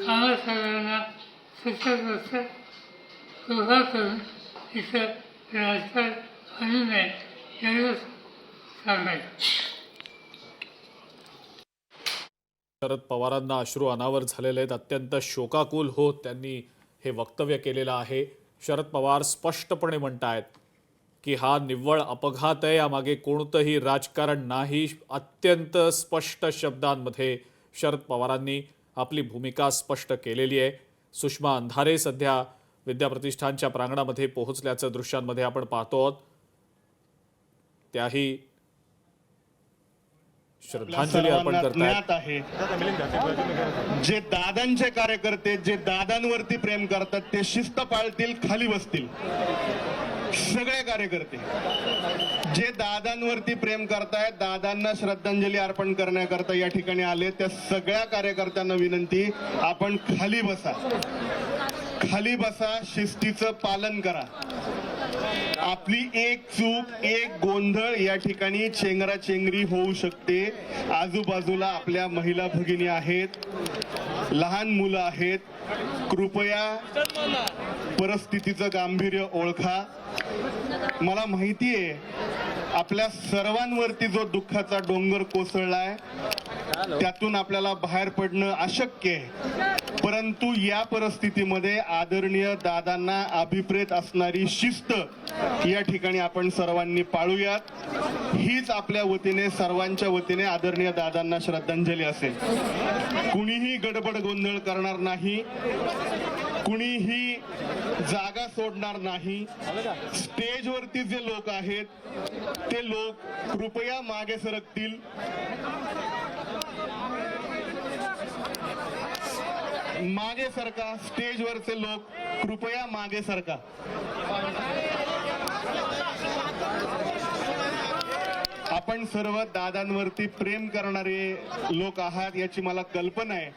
आम्हा सर्वांना सुखदुःख कृपा करून इथं राजकारण आणू नये एवढंच सांगायचं. शरद पवारांना अश्रू अनावर झालेले आहेत. अत्यंत शोकाकुल होत त्यांनी हे वक्तव्य केलेलं आहे. शरद पवार स्पष्टपणे म्हणतायत की हा निव्वळ अपघात आहे, यामागे कोणतंही राजकारण नाही. अत्यंत स्पष्ट शब्दांमध्ये शरद पवारांनी आपली भूमिका स्पष्ट केलेली आहे. सुषमा अंधारे सध्या विद्याप्रतिष्ठानच्या प्रांगणामध्ये पोहोचल्याचं दृश्यांमध्ये आपण पाहतो आहोत. त्याही श्रद्धांजली अर्पण करतात आहे. जे दादांचे कार्यकर्ते जे दादांवरती प्रेम करतात ते शिस्त पाळतील, खाली बसतील. सगळे कार्यकर्ते जे दादांवरती प्रेम करतायत, दादांना श्रद्धांजली अर्पण करण्याकरता या ठिकाणी आले, त्या सगळ्या कार्यकर्त्यांना विनंती, आपण खाली बसा, खाली बसा, शिस्तीचं पालन करा. आपली एक चूक, एक गोंधळ या ठिकाणी चेंगराचेंगरी होऊ शकते. आजूबाजूला आपल्या महिला भगिनी आहेत, लहान मुलं आहेत. कृपया परिस्थितीचं गांभीर्य ओळखा. मला माहिती आहे आपल्या सर्वांवरती जो दुःखाचा डोंगर कोसळलाय त्यातून आपल्याला बाहेर पडणं अशक्य आहे. परंतु या परिस्थितीमध्ये आदरणीय दादांना अभिप्रेत असणारी शिस्त या ठिकाणी आपण सर्वांनी पाळूयात. हीच आपल्या वतीने, सर्वांच्या वतीने आदरणीय दादांना श्रद्धांजली असेल. कुणीही गडबड गोंधळ करणार नाही, कुणीही जागा सोडणार नाही. स्टेजवरती जे लोक आहेत ते लोक कृपया मागे सरकतील. मागे सरका, स्टेजवरचे लोक कृपया मागे सरका. आपण सर्व दादांवरती प्रेम करणारे लोक आहात याची मला कल्पना आहे,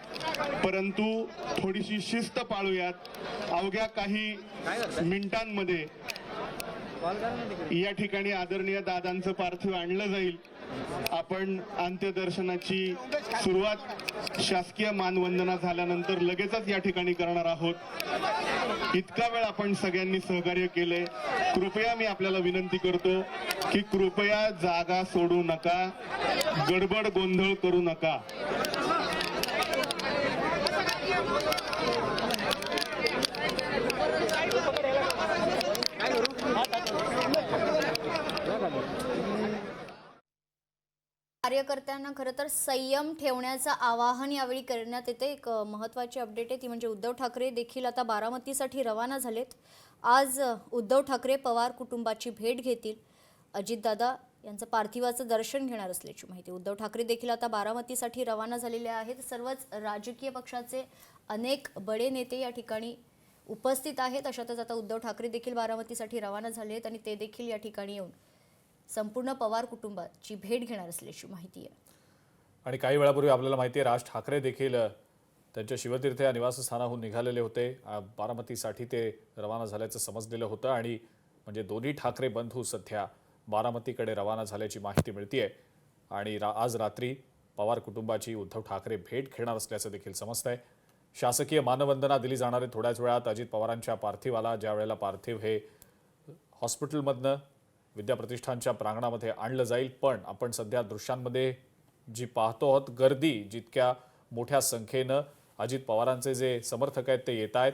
परंतु थोडीशी शिस्त पाळूयात. अवघ्या काही मिनिटांमध्ये या ठिकाणी आदरणीय दादांचं पार्थिव आणलं जाईल. आपण अंत्यदर्शनाची सुरुवात शासकीय मानवंदना झाल्यानंतर लगेचच या ठिकाणी करणार आहोत. इतका वेळ आपण सगळ्यांनी सहकार्य केले. कृपया मी आपल्याला विनंती करतो की कृपया जागा सोडू नका, गडबड गोंधळ करू नका. कार्यकर्त्यांना खरं तर संयम ठेवण्याचं आवाहन यावेळी करण्यात येते. एक महत्त्वाची अपडेट आहे ती म्हणजे उद्धव ठाकरे देखील आता बारामतीसाठी रवाना झालेत. आज उद्धव ठाकरे पवार कुटुंबाची भेट घेतील. अजितदादा यांचं पार्थिवाचं दर्शन घेणार असल्याची माहिती. उद्धव ठाकरे देखील आता बारामतीसाठी रवाना झालेले आहेत. सर्वच राजकीय पक्षाचे अनेक बडे नेते या ठिकाणी उपस्थित आहेत. अशातच आता उद्धव ठाकरे देखील बारामतीसाठी रवाना झाले आहेत आणि ते देखील या ठिकाणी येऊन संपूर्ण पवार कुटुंबाची भेट घेणार असल्याची माहिती आहे. आणि काही वेळापूर्वी आपल्याला माहिती आहे राज ठाकरे देखील त्यांच्या शिवतीर्थ या निवासस्थानाहून निघालेले होते. बारामतीसाठी ते रवाना झाल्याचं समजलेलं होतं आणि म्हणजे दोन्ही ठाकरे बंधू सध्या बारामतीकडे रवाना झाल्याची माहिती मिळते आहे. आणि आज रात्री पवार कुटुंबाची उद्धव ठाकरे भेट घेणार असल्याचं देखील समजतंय. शासकीय मानवंदना दिली जाणार आहे थोड्याच वेळात. अजित पवारांच्या पार्थिवाला ज्या वेळेला पार्थिव हे हॉस्पिटलमधनं विद्याप्रतिष्ठानच्या प्रांगणामध्ये आणलं जाईल. पण आपण सध्या दृश्यांमध्ये जी पाहतो आहोत, गर्दी जितक्या मोठ्या संख्येनं अजित पवारांचे जे समर्थक आहेत ते येत आहेत.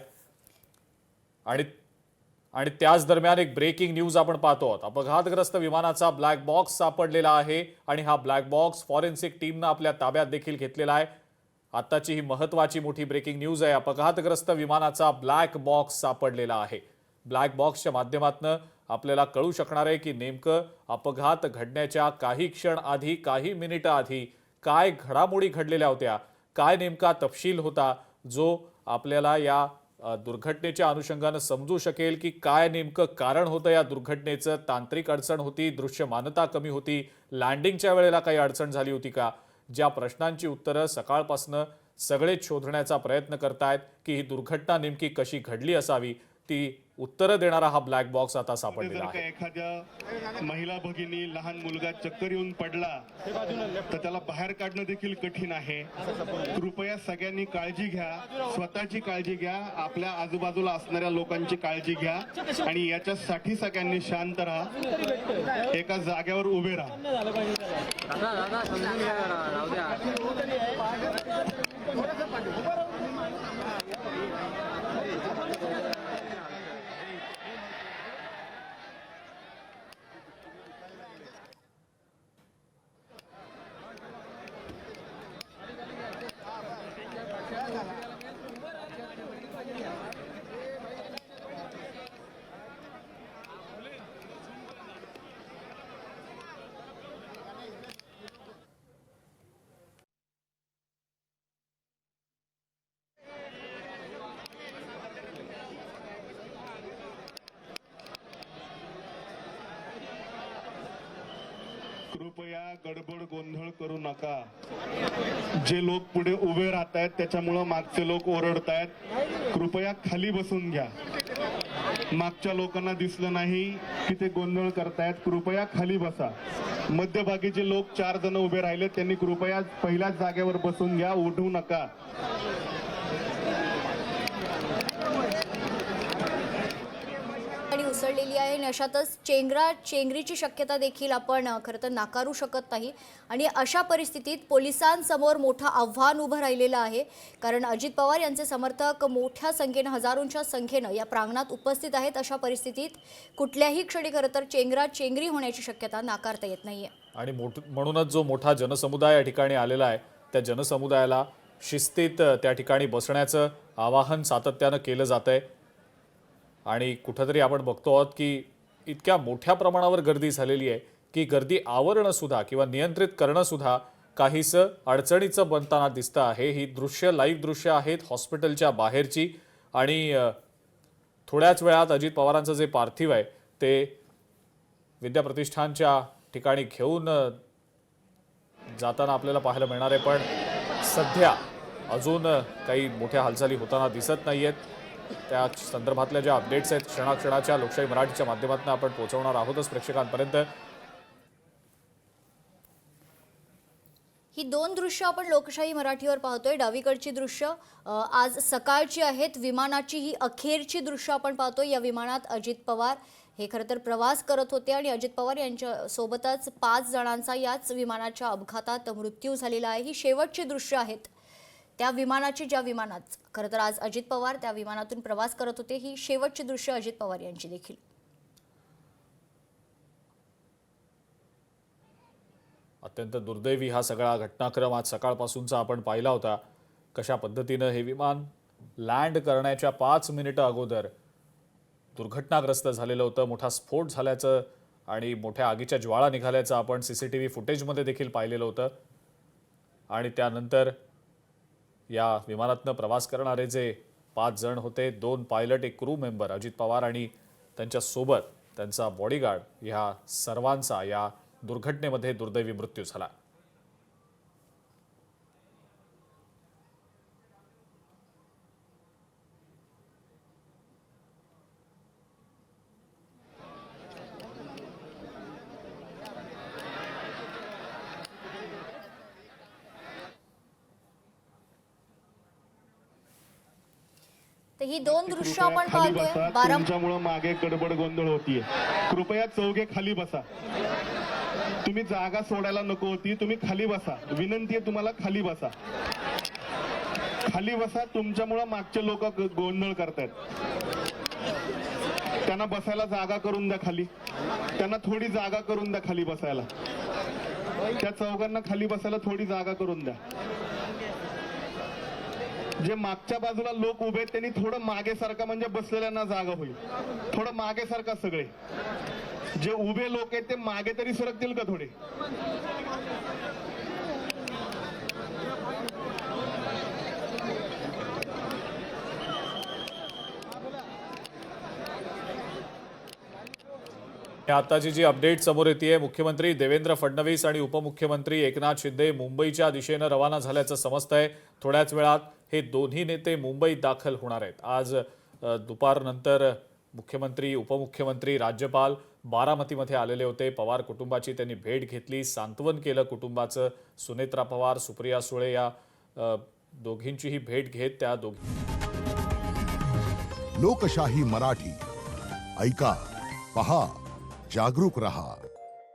आणि त्याच दरम्यान एक ब्रेकिंग न्यूज आपण पाहतो आहोत. अपघातग्रस्त विमानाचा ब्लॅक बॉक्स सापडलेला आहे आणि हा ब्लॅक बॉक्स फॉरेन्सिक टीमनं आपल्या ताब्यात देखील घेतलेला आहे. आताची ही महत्त्वाची मोठी ब्रेकिंग न्यूज आहे. अपघातग्रस्त विमानाचा ब्लॅक बॉक्स सापडलेला आहे. ब्लॅक बॉक्सच्या माध्यमातून आपल्याला कळू शकणार आहे की नेमकं अपघात घडण्याच्या काही क्षण आधी, काही मिनिटं आधी काय घडामोडी घडलेल्या होत्या, काय नेमका तपशील होता जो आपल्याला या दुर्घटनेच्या अनुषंगानं समजू शकेल की काय नेमकं कारण होतं या दुर्घटनेचं. तांत्रिक अडचण होती, दृश्यमानता कमी होती, लँडिंगच्या वेळेला काही अडचण झाली होती का? ज्या प्रश्नांची उत्तरं सकाळपासून सगळेच शोधण्याचा प्रयत्न करतायत की ही दुर्घटना नेमकी कशी घडली असावी, ती उत्तरं देणारा हा ब्लॅक बॉक्स आता जर सापडलेला का आहे. एखाद्या महिला भगिनी लहान मुलगा चक्कर येऊन पडला तर त्याला बाहेर काढणं देखील कठीण आहे. कृपया सगळ्यांनी काळजी घ्या, स्वतःची काळजी घ्या, आपल्या आजूबाजूला असणाऱ्या लोकांची काळजी घ्या आणि याच्यासाठी सगळ्यांनी शांत राहा, एका जागेवर उभे राहा. दादा समजून घ्या जरा, राहू द्या. कृपया गडबड गोंधळ करू नका. जे लोक पुढे उभे राहत आहेत त्याच्यामुळं मागचे लोक ओरडतायत. कृपया खाली बसून घ्या. मागच्या लोकांना दिसलं नाही की ते गोंधळ करतायत. कृपया खाली बसा. मध्यभागी जे लोक 4 जण उभे राहिले त्यांनी कृपया पहिल्याच जागेवर बसून घ्या, उठू नका. आणि उसळलेली आहे आणि अशातच चेंगरीची शक्यता देखील आपण खरं तर नाकारू शकत नाही. आणि अशा परिस्थितीत पोलिसांसमोर मोठं आव्हान उभं राहिलेलं आहे, कारण अजित पवार यांचे समर्थक मोठ्या संख्येनं, हजारोंच्या संख्येनं या प्रांगणात उपस्थित आहेत. अशा परिस्थितीत कुठल्याही क्षणी खरं तर चेंगरी होण्याची शक्यता नाकारता येत नाहीये. आणि म्हणूनच जो मोठा जनसमुदाय या ठिकाणी आलेला आहे त्या जनसमुदायाला शिस्तीत त्या ठिकाणी बसण्याचं आवाहन सातत्यानं केलं जात आहे. आणि कुठंतरी आपण बघतो आहोत की इतक्या मोठ्या प्रमाणावर गर्दी झालेली आहे की गर्दी आवरणं सुद्धा किंवा नियंत्रित करणं सुद्धा काहीसं अडचणीचं बनताना दिसतं आहे. ही लाईव्ह दृश्य आहेत हॉस्पिटलच्या बाहेरची. आणि थोड्याच वेळात अजित पवारांचं जे पार्थिव आहे ते विद्याप्रतिष्ठानच्या ठिकाणी घेऊन जाताना आपल्याला पाहायला मिळणार आहे. पण सध्या अजून काही मोठ्या हालचाली होताना दिसत नाही आहेत. त्या संदर्भातल्या ज्या अपडेट्स आहेत क्षणाक्षणाच्या लोकशाही मराठीच्या माध्यमातून आपण पोहोचवणार आहोतच प्रेक्षकांपर्यंत. ही 2 दृश्य आपण लोकशाही मराठीवर पाहतोय. डावीकडची दृश्य आज सकाळची आहेत. विमानाची ही अखेरची दृश्य आपण पाहतोय. या विमानात अजित पवार हे खरं तर प्रवास करत होते आणि अजित पवार यांच्या सोबतच 5 जणांचा याच विमानाच्या अपघातात मृत्यू झालेला आहे. ही शेवटची दृश्य आहेत त्या विमानाची, ज्या विमानात खरं तर आज अजित पवार त्या विमानातून प्रवास करत होते. ही शेवटची दृश्य अजित पवार यांची देखील. अत्यंत दुर्दैवी हा सगळा घटनाक्रम आज सकाळपासूनचा आपण पाहिला होता. कशा पद्धतीनं हे विमान लँड करण्याच्या 5 मिनिटं अगोदर दुर्घटनाग्रस्त झालेलं होतं. मोठा स्फोट झाल्याचं आणि मोठ्या आगीच्या ज्वाळा निघाल्याचं आपण CCTV फुटेजमध्ये देखील पाहिलेलं होतं. आणि त्यानंतर या विमानातनं प्रवास करणारे जे 5 जण होते, 2 पायलट, एक क्रू मेंबर, अजित पवार आणि त्यांच्यासोबत त्यांचा बॉडीगार्ड, ह्या सर्वांचा या दुर्घटनेमध्ये दुर्दैवी मृत्यू झाला. तर ही 2 दृश्य आपण खाली पाहतोय. बसा. तुमच्यामुळे मागे गडबड गोंधळ होतीये. कृपया चौघे खाली बसा. तुम्ही जागा सोडायला नको होती. तुम्ही खाली बसा. विनंती आहे तुम्हाला, खाली बसा. खाली बसा. तुमच्यामुळे मागचे लोक गोंधळ करतायत. त्यांना बसायला जागा करून द्या खाली. त्यांना थोडी जागा करून द्या खाली बसायला. त्या चौघांना खाली बसायला थोडी जागा करून द्या. जे मागच्या बाजूला लोक उभे आहेत त्यांनी थोडं मागे सारखा, म्हणजे बसलेल्यांना जागा होईल. थोडं मागे सारखा. सगळे जे उभे लोक आहेत ते मागे तरी सरकतील का थोडे? आताची जी अपडेट समोर येते, मुख्यमंत्री देवेंद्र फडणवीस आणि उपमुख्यमंत्री एकनाथ शिंदे मुंबईच्या दिशेनं रवाना झाल्याचं समजतंय. थोड्याच वेळात हे दोन्ही नेते मुंबईत दाखल होणार आहेत. आज दुपारनंतर मुख्यमंत्री, उपमुख्यमंत्री, राज्यपाल बारामतीमध्ये आलेले होते. पवार कुटुंबाची त्यांनी भेट घेतली, सांत्वन केलं कुटुंबाचं. सुनेत्रा पवार, सुप्रिया सुळे या दोघींचीही भेट घेत त्या लोकशाही मराठी ऐका, पहा, जागरूक रहा.